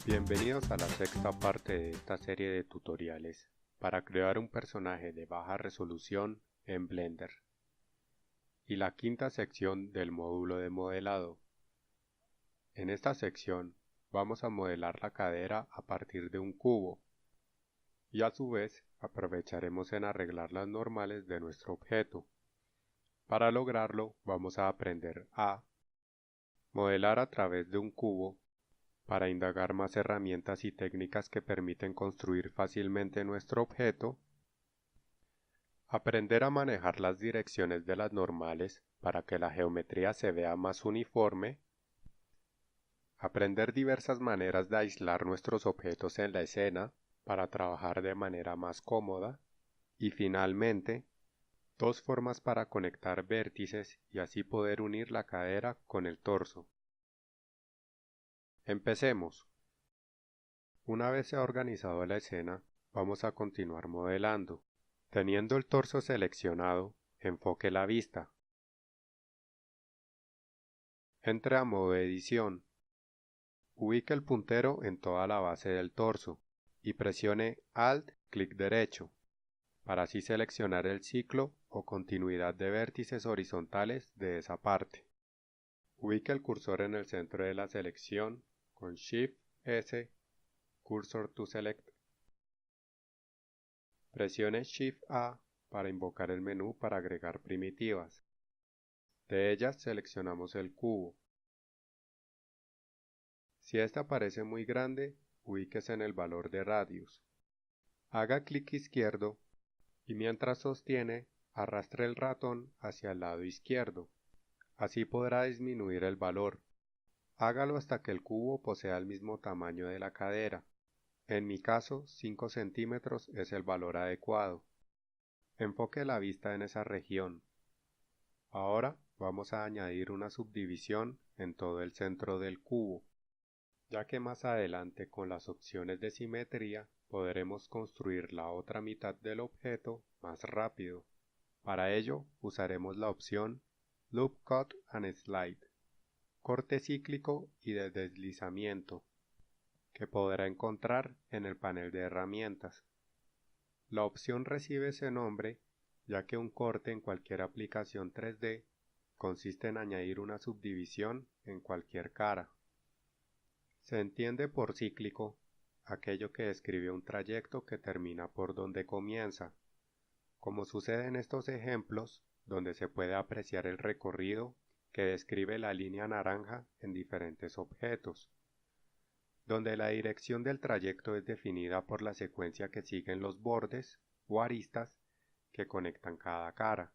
Bienvenidos a la sexta parte de esta serie de tutoriales para crear un personaje de baja resolución en Blender y la quinta sección del módulo de modelado. En esta sección vamos a modelar la cadera a partir de un cubo y a su vez aprovecharemos en arreglar las normales de nuestro objeto. Para lograrlo vamos a aprender a modelar a través de un cubo para indagar más herramientas y técnicas que permiten construir fácilmente nuestro objeto, aprender a manejar las direcciones de las normales para que la geometría se vea más uniforme, aprender diversas maneras de aislar nuestros objetos en la escena para trabajar de manera más cómoda, y finalmente, dos formas para conectar vértices y así poder unir la cadera con el torso. Empecemos. Una vez se ha organizado la escena, vamos a continuar modelando. Teniendo el torso seleccionado, enfoque la vista. Entre a modo edición. Ubique el puntero en toda la base del torso y presione Alt, clic derecho, para así seleccionar el ciclo o continuidad de vértices horizontales de esa parte. Ubique el cursor en el centro de la selección con Shift S, Cursor to Select. Presione Shift A para invocar el menú para agregar primitivas. De ellas seleccionamos el cubo. Si esta parece muy grande, ubíquese en el valor de radius. Haga clic izquierdo y mientras sostiene, arrastre el ratón hacia el lado izquierdo. Así podrá disminuir el valor. Hágalo hasta que el cubo posea el mismo tamaño de la cadera. En mi caso, 5 centímetros es el valor adecuado. Enfoque la vista en esa región. Ahora vamos a añadir una subdivisión en todo el centro del cubo, ya que más adelante con las opciones de simetría podremos construir la otra mitad del objeto más rápido. Para ello usaremos la opción Loop Cut and Slide, corte cíclico y de deslizamiento, que podrá encontrar en el panel de herramientas. La opción recibe ese nombre ya que un corte en cualquier aplicación 3D consiste en añadir una subdivisión en cualquier cara. Se entiende por cíclico aquello que describe un trayecto que termina por donde comienza, como sucede en estos ejemplos donde se puede apreciar el recorrido que describe la línea naranja en diferentes objetos, donde la dirección del trayecto es definida por la secuencia que siguen los bordes o aristas que conectan cada cara.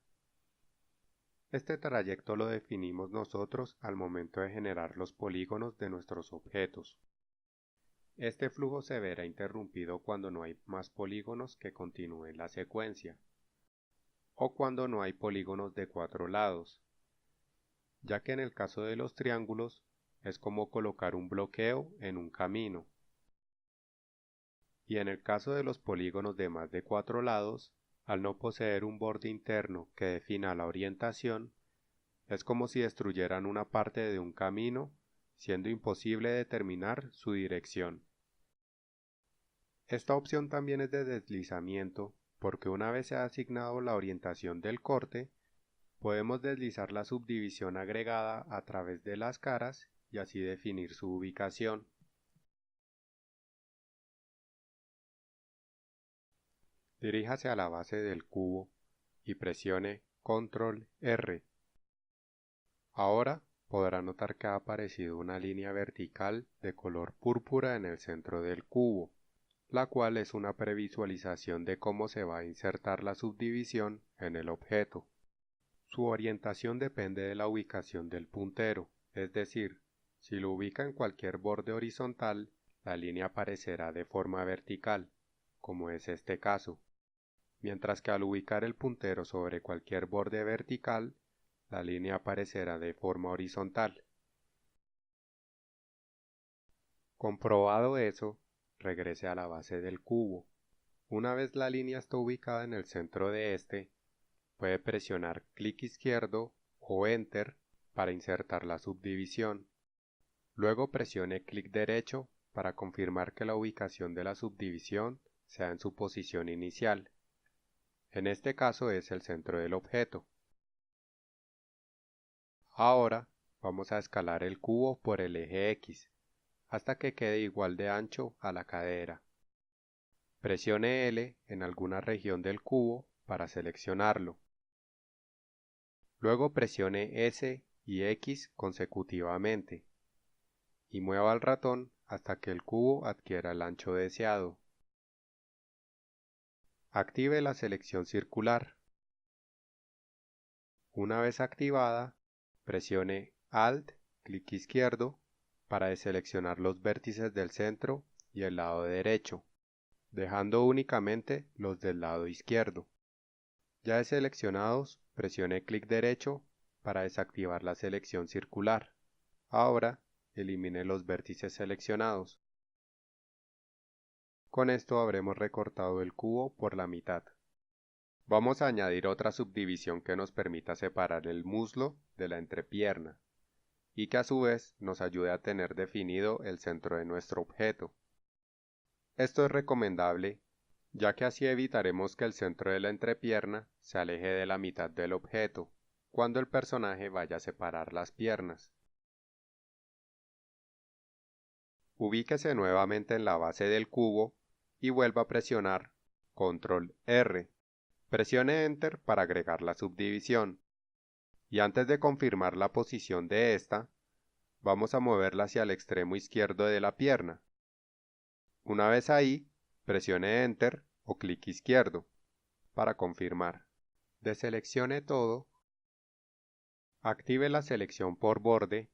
Este trayecto lo definimos nosotros al momento de generar los polígonos de nuestros objetos. Este flujo se verá interrumpido cuando no hay más polígonos que continúen la secuencia, o cuando no hay polígonos de 4 lados, ya que en el caso de los triángulos es como colocar un bloqueo en un camino, y en el caso de los polígonos de más de 4 lados, al no poseer un borde interno que defina la orientación, es como si destruyeran una parte de un camino, siendo imposible determinar su dirección. Esta opción también es de deslizamiento, porque una vez se ha asignado la orientación del corte, podemos deslizar la subdivisión agregada a través de las caras y así definir su ubicación. Diríjase a la base del cubo y presione Control R. Ahora podrá notar que ha aparecido una línea vertical de color púrpura en el centro del cubo, la cual es una previsualización de cómo se va a insertar la subdivisión en el objeto. Su orientación depende de la ubicación del puntero, es decir, si lo ubica en cualquier borde horizontal, la línea aparecerá de forma vertical, como es este caso, mientras que al ubicar el puntero sobre cualquier borde vertical, la línea aparecerá de forma horizontal. Comprobado eso, regrese a la base del cubo. Una vez la línea está ubicada en el centro de este, puede presionar clic izquierdo o Enter para insertar la subdivisión. Luego presione clic derecho para confirmar que la ubicación de la subdivisión sea en su posición inicial. En este caso es el centro del objeto. Ahora vamos a escalar el cubo por el eje X hasta que quede igual de ancho a la cadera. Presione L en alguna región del cubo para seleccionarlo. Luego presione S y X consecutivamente y mueva el ratón hasta que el cubo adquiera el ancho deseado. Active la selección circular. Una vez activada, presione Alt, clic izquierdo, para deseleccionar los vértices del centro y el lado derecho, dejando únicamente los del lado izquierdo. Ya deseleccionados, presione clic derecho para desactivar la selección circular. Ahora, elimine los vértices seleccionados. Con esto habremos recortado el cubo por la mitad. Vamos a añadir otra subdivisión que nos permita separar el muslo de la entrepierna y que a su vez nos ayude a tener definido el centro de nuestro objeto. Esto es recomendable, ya que así evitaremos que el centro de la entrepierna se aleje de la mitad del objeto cuando el personaje vaya a separar las piernas. Ubíquese nuevamente en la base del cubo y vuelva a presionar Control R. Presione Enter para agregar la subdivisión. Y antes de confirmar la posición de esta, vamos a moverla hacia el extremo izquierdo de la pierna. Una vez ahí, presione Enter o clic izquierdo para confirmar. Deseleccione todo, active la selección por borde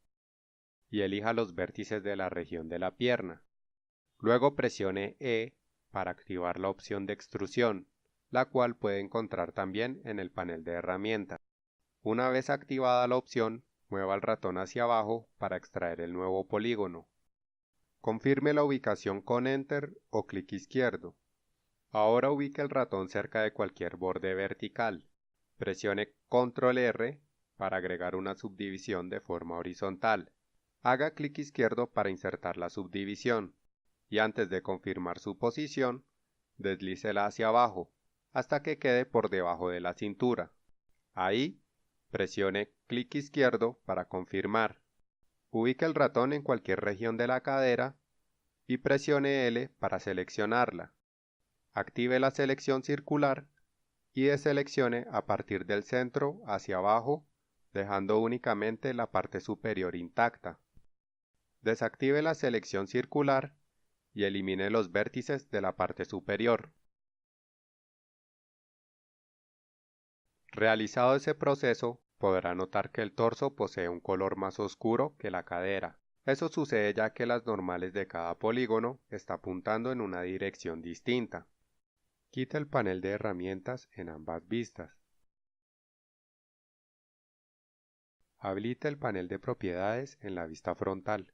y elija los vértices de la región de la pierna. Luego presione E para activar la opción de extrusión, la cual puede encontrar también en el panel de herramientas. Una vez activada la opción, mueva el ratón hacia abajo para extraer el nuevo polígono. Confirme la ubicación con Enter o clic izquierdo. Ahora ubique el ratón cerca de cualquier borde vertical. Presione Control R para agregar una subdivisión de forma horizontal. Haga clic izquierdo para insertar la subdivisión y antes de confirmar su posición, deslícela hacia abajo hasta que quede por debajo de la cintura. Ahí, presione clic izquierdo para confirmar. Ubique el ratón en cualquier región de la cadera y presione L para seleccionarla. Active la selección circular y deseleccione a partir del centro hacia abajo, dejando únicamente la parte superior intacta. Desactive la selección circular y elimine los vértices de la parte superior. Realizado ese proceso, podrá notar que el torso posee un color más oscuro que la cadera. Eso sucede ya que las normales de cada polígono está apuntando en una dirección distinta. Quita el panel de herramientas en ambas vistas. Habilita el panel de propiedades en la vista frontal.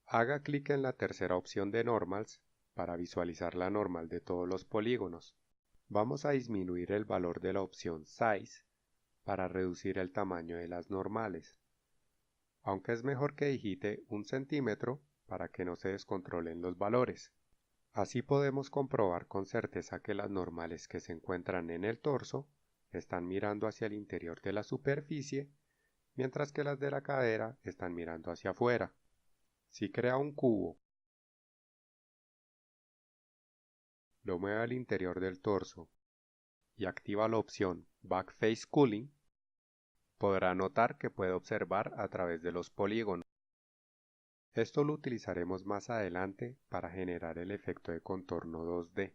Haga clic en la tercera opción de Normals para visualizar la normal de todos los polígonos. Vamos a disminuir el valor de la opción Size para reducir el tamaño de las normales, aunque es mejor que digite 1 centímetro para que no se descontrolen los valores. Así podemos comprobar con certeza que las normales que se encuentran en el torso están mirando hacia el interior de la superficie, mientras que las de la cadera están mirando hacia afuera. Si crea un cubo, lo mueve al interior del torso y activa la opción Backface Cooling, podrá notar que puede observar a través de los polígonos. Esto lo utilizaremos más adelante para generar el efecto de contorno 2D,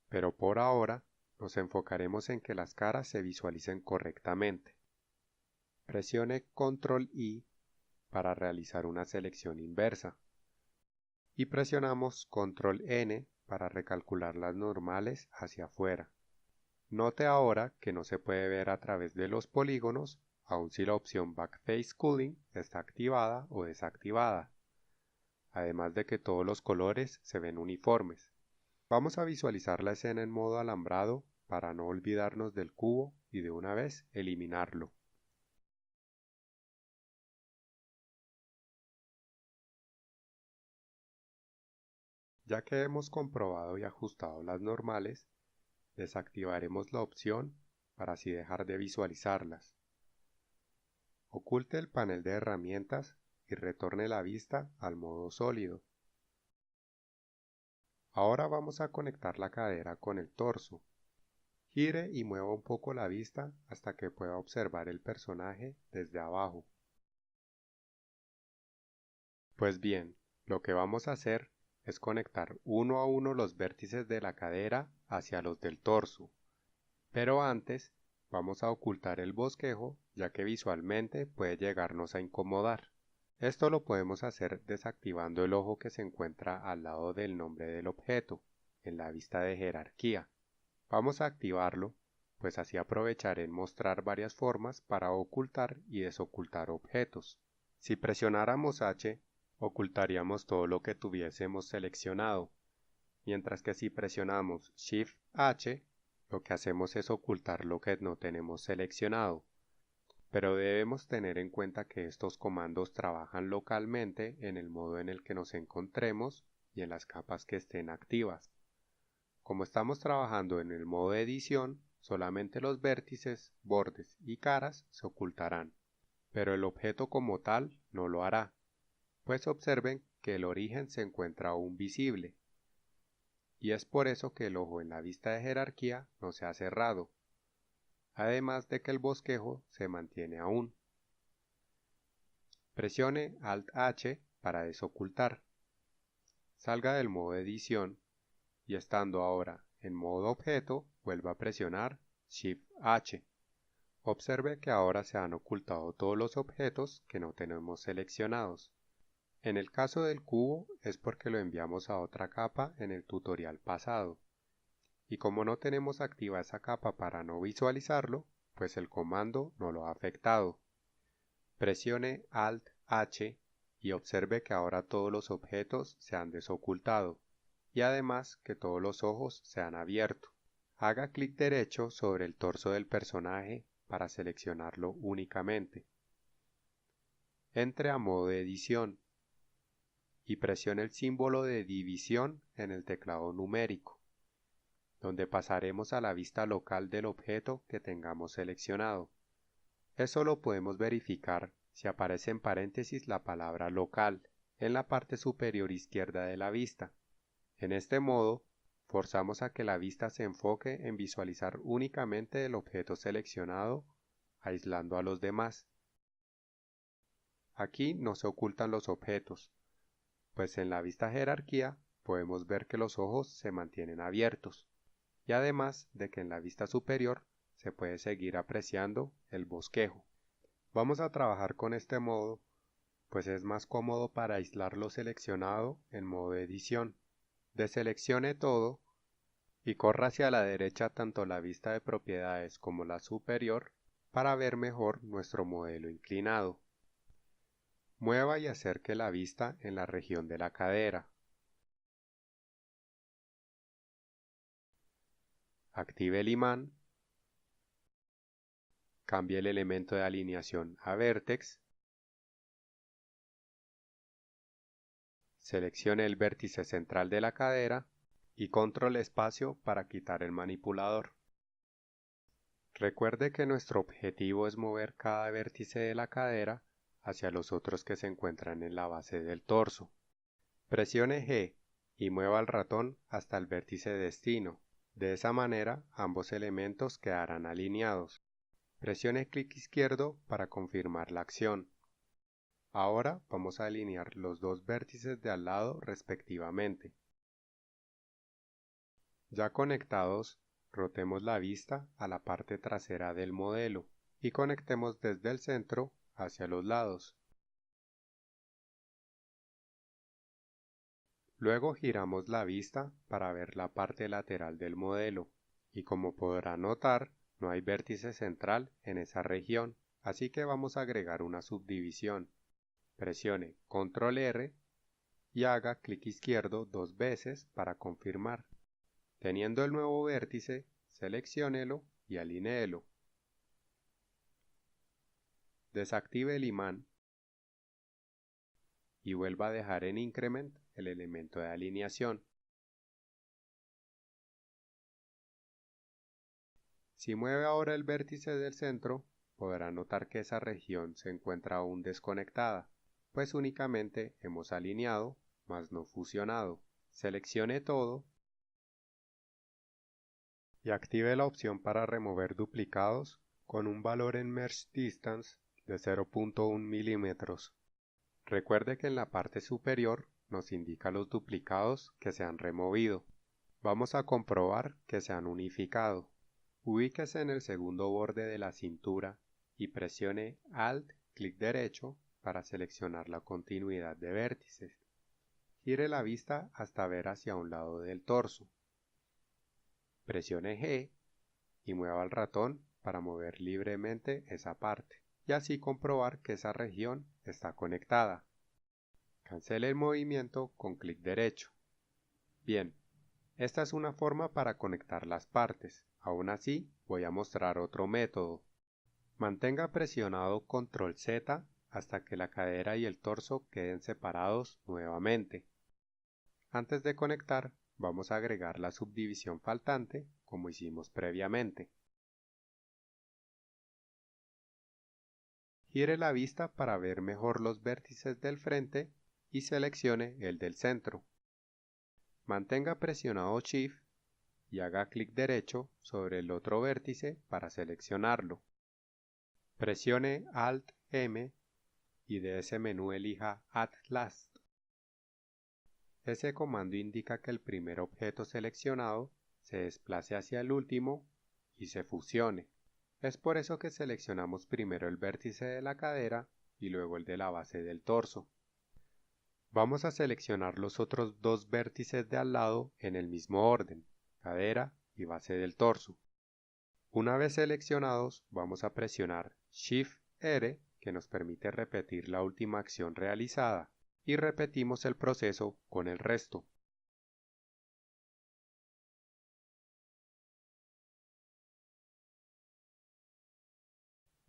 pero por ahora nos enfocaremos en que las caras se visualicen correctamente. Presione Control I para realizar una selección inversa y presionamos Control N para recalcular las normales hacia afuera. Note ahora que no se puede ver a través de los polígonos, aun si la opción Backface Cooling está activada o desactivada, además de que todos los colores se ven uniformes. Vamos a visualizar la escena en modo alambrado para no olvidarnos del cubo y de una vez eliminarlo. Ya que hemos comprobado y ajustado las normales, desactivaremos la opción para así dejar de visualizarlas. Oculte el panel de herramientas y retorne la vista al modo sólido. Ahora vamos a conectar la cadera con el torso. Gire y mueva un poco la vista hasta que pueda observar el personaje desde abajo. Pues bien, lo que vamos a hacer es conectar uno a uno los vértices de la cadera hacia los del torso. Pero antes, vamos a ocultar el bosquejo, ya que visualmente puede llegarnos a incomodar. Esto lo podemos hacer desactivando el ojo que se encuentra al lado del nombre del objeto, en la vista de jerarquía. Vamos a activarlo, pues así aprovecharé en mostrar varias formas para ocultar y desocultar objetos. Si presionáramos H, ocultaríamos todo lo que tuviésemos seleccionado, mientras que si presionamos Shift H, lo que hacemos es ocultar lo que no tenemos seleccionado. Pero debemos tener en cuenta que estos comandos trabajan localmente en el modo en el que nos encontremos y en las capas que estén activas. Como estamos trabajando en el modo de edición, solamente los vértices, bordes y caras se ocultarán, pero el objeto como tal no lo hará, pues observen que el origen se encuentra aún visible, y es por eso que el ojo en la vista de jerarquía no se ha cerrado, además de que el bosquejo se mantiene aún. Presione Alt-H para desocultar. Salga del modo edición y estando ahora en modo objeto, vuelva a presionar Shift-H. Observe que ahora se han ocultado todos los objetos que no tenemos seleccionados. En el caso del cubo es porque lo enviamos a otra capa en el tutorial pasado. Y como no tenemos activa esa capa para no visualizarlo, pues el comando no lo ha afectado. Presione Alt-H y observe que ahora todos los objetos se han desocultado y además que todos los ojos se han abierto. Haga clic derecho sobre el torso del personaje para seleccionarlo únicamente. Entre a modo de edición y presione el símbolo de división en el teclado numérico, donde pasaremos a la vista local del objeto que tengamos seleccionado. Eso lo podemos verificar si aparece en paréntesis la palabra local en la parte superior izquierda de la vista. En este modo, forzamos a que la vista se enfoque en visualizar únicamente el objeto seleccionado, aislando a los demás. Aquí no se ocultan los objetos, pues en la vista jerarquía podemos ver que los ojos se mantienen abiertos, y además de que en la vista superior se puede seguir apreciando el bosquejo. Vamos a trabajar con este modo, pues es más cómodo para aislar lo seleccionado en modo edición. Deseleccione todo y corra hacia la derecha tanto la vista de propiedades como la superior para ver mejor nuestro modelo inclinado. Mueva y acerque la vista en la región de la cadera. Active el imán. Cambie el elemento de alineación a Vertex. Seleccione el vértice central de la cadera y control espacio para quitar el manipulador. Recuerde que nuestro objetivo es mover cada vértice de la cadera hacia los otros que se encuentran en la base del torso. Presione G y mueva el ratón hasta el vértice destino. De esa manera ambos elementos quedarán alineados. Presione clic izquierdo para confirmar la acción. Ahora vamos a alinear los dos vértices de al lado respectivamente. Ya conectados, rotemos la vista a la parte trasera del modelo y conectemos desde el centro hacia los lados. Luego giramos la vista para ver la parte lateral del modelo y como podrá notar, no hay vértice central en esa región, así que vamos a agregar una subdivisión. Presione Control R y haga clic izquierdo 2 veces para confirmar. Teniendo el nuevo vértice, selecciónelo y alinéelo. Desactive el imán y vuelva a dejar en Increment el elemento de alineación. Si mueve ahora el vértice del centro, podrá notar que esa región se encuentra aún desconectada, pues únicamente hemos alineado, mas no fusionado. Seleccione todo y active la opción para remover duplicados con un valor en Merge Distance de 0.1 milímetros. Recuerde que en la parte superior nos indica los duplicados que se han removido. Vamos a comprobar que se han unificado. Ubíquese en el segundo borde de la cintura y presione Alt, clic derecho para seleccionar la continuidad de vértices. Gire la vista hasta ver hacia un lado del torso. Presione G y mueva el ratón para mover libremente esa parte y así comprobar que esa región está conectada. Cancele el movimiento con clic derecho. Bien, esta es una forma para conectar las partes. Aún así, voy a mostrar otro método. Mantenga presionado Control Z hasta que la cadera y el torso queden separados nuevamente. Antes de conectar, vamos a agregar la subdivisión faltante, como hicimos previamente. Gire la vista para ver mejor los vértices del frente y seleccione el del centro. Mantenga presionado Shift y haga clic derecho sobre el otro vértice para seleccionarlo. Presione Alt M y de ese menú elija Add Last. Ese comando indica que el primer objeto seleccionado se desplace hacia el último y se fusione. Es por eso que seleccionamos primero el vértice de la cadera y luego el de la base del torso. Vamos a seleccionar los otros dos vértices de al lado en el mismo orden, cadera y base del torso. Una vez seleccionados, vamos a presionar Shift-R, que nos permite repetir la última acción realizada, y repetimos el proceso con el resto.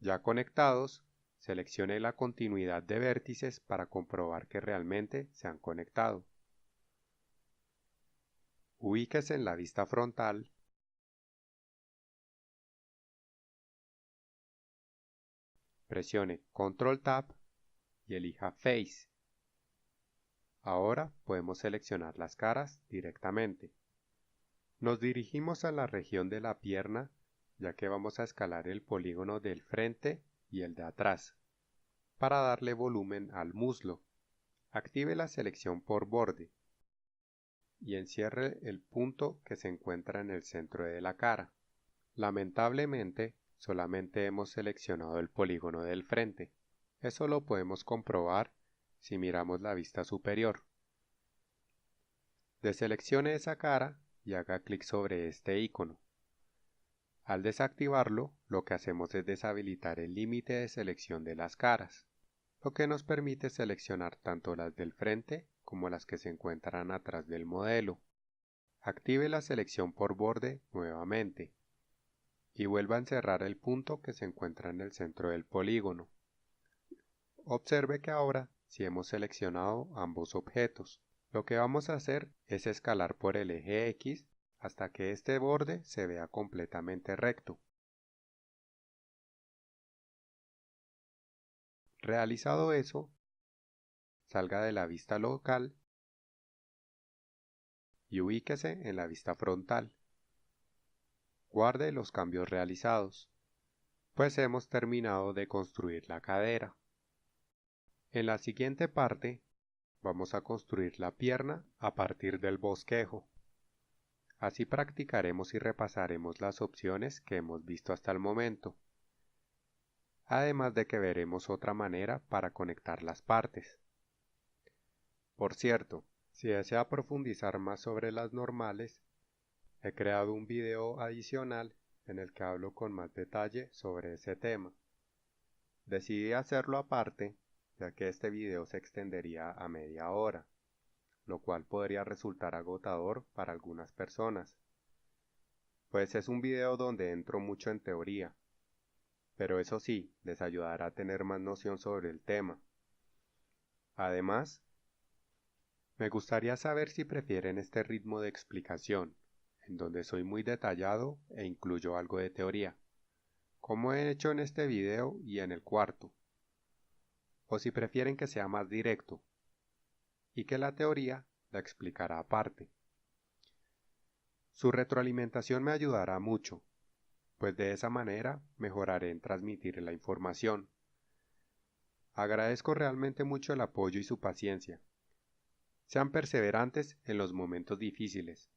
Ya conectados, seleccione la continuidad de vértices para comprobar que realmente se han conectado. Ubíquese en la vista frontal presione Ctrl Tab y elija Face. Ahora podemos seleccionar las caras directamente. Nos dirigimos a la región de la pierna, ya que vamos a escalar el polígono del frente y el de atrás. Para darle volumen al muslo, active la selección por borde y encierre el punto que se encuentra en el centro de la cara. Lamentablemente, solamente hemos seleccionado el polígono del frente. Eso lo podemos comprobar si miramos la vista superior. Deseleccione esa cara y haga clic sobre este icono. Al desactivarlo, lo que hacemos es deshabilitar el límite de selección de las caras, lo que nos permite seleccionar tanto las del frente como las que se encuentran atrás del modelo. Active la selección por borde nuevamente y vuelva a encerrar el punto que se encuentra en el centro del polígono. Observe que ahora sí hemos seleccionado ambos objetos. Lo que vamos a hacer es escalar por el eje X hasta que este borde se vea completamente recto. Realizado eso, salga de la vista local y ubíquese en la vista frontal. Guarde los cambios realizados, pues hemos terminado de construir la cadera. En la siguiente parte, vamos a construir la pierna a partir del bosquejo. Así practicaremos y repasaremos las opciones que hemos visto hasta el momento. Además de que veremos otra manera para conectar las partes. Por cierto, si desea profundizar más sobre las normales, he creado un video adicional en el que hablo con más detalle sobre ese tema. Decidí hacerlo aparte, ya que este video se extendería a media hora, lo cual podría resultar agotador para algunas personas, pues es un video donde entro mucho en teoría, pero eso sí, les ayudará a tener más noción sobre el tema. Además, me gustaría saber si prefieren este ritmo de explicación, en donde soy muy detallado e incluyo algo de teoría, como he hecho en este video y en el cuarto, o si prefieren que sea más directo, y que la teoría la explicará aparte. Su retroalimentación me ayudará mucho, pues de esa manera mejoraré en transmitir la información. Agradezco realmente mucho el apoyo y su paciencia. Sean perseverantes en los momentos difíciles.